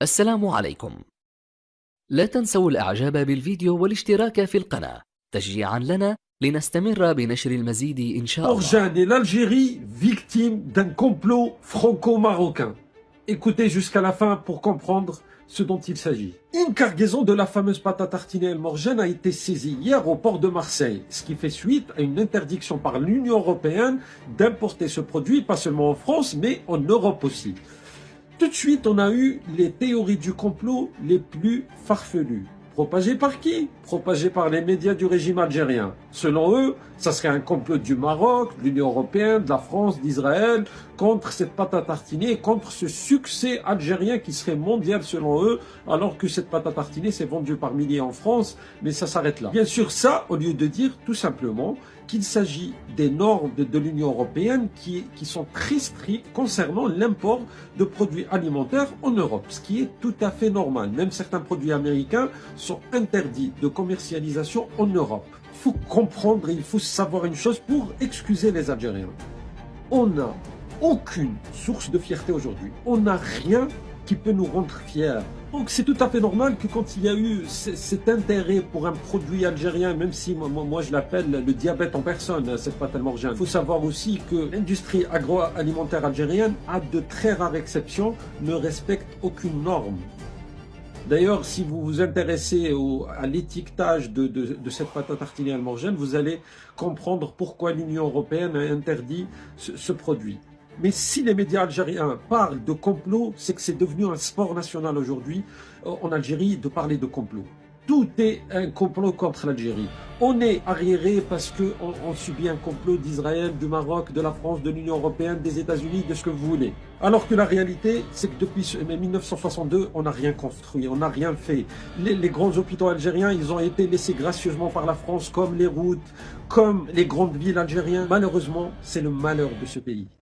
السلام عليكم. لا تنسوا الإعجاب بالفيديو والاشتراك في القناة تشجيعا لنا لنستمر بنشر المزيد إن شاء الله. Morjane et l'Algérie, victimes d'un complot franco-marocain. Écoutez jusqu'à la fin pour comprendre ce dont il s'agit. Une cargaison de la fameuse pâte à tartiner El Morjane a été saisie hier au port de Marseille, ce qui fait suite à une interdiction par l'Union européenne d'importer ce produit, pas seulement en France, mais en Europe aussi. Tout de suite, on a eu les théories du complot les plus farfelues. Propagées par qui? Propagées par les médias du régime algérien. Selon eux, ça serait un complot du Maroc, de l'Union européenne, de la France, d'Israël, contre cette pâte à tartiner, contre ce succès algérien qui serait mondial selon eux, alors que cette pâte à tartiner s'est vendue par milliers en France, mais ça s'arrête là. Bien sûr, ça, au lieu de dire tout simplement qu'il s'agit des normes de l'Union européenne qui sont très strictes concernant l'import de produits alimentaires en Europe, ce qui est tout à fait normal. Même certains produits américains sont interdits de commercialisation en Europe. Il faut comprendre, il faut savoir une chose pour excuser les Algériens. On n'a aucune source de fierté aujourd'hui. On n'a rien qui peut nous rendre fiers. Donc c'est tout à fait normal que quand il y a eu cet intérêt pour un produit algérien, même si moi je l'appelle le diabète en personne, cette pâte El Morjane, il faut savoir aussi que l'industrie agroalimentaire algérienne, à de très rares exceptions, ne respecte aucune norme. D'ailleurs, si vous vous intéressez à l'étiquetage de cette pâte à tartiner El Morjane, vous allez comprendre pourquoi l'Union européenne a interdit ce produit. Mais si les médias algériens parlent de complot, c'est que c'est devenu un sport national aujourd'hui en Algérie de parler de complot. Tout est un complot contre l'Algérie. On est arriéré parce qu'on subit un complot d'Israël, du Maroc, de la France, de l'Union européenne, des États-Unis, de ce que vous voulez. Alors que la réalité, c'est que depuis 1962, on n'a rien construit, on n'a rien fait. Les grands hôpitaux algériens, ils ont été laissés gracieusement par la France, comme les routes, comme les grandes villes algériennes. Malheureusement, c'est le malheur de ce pays.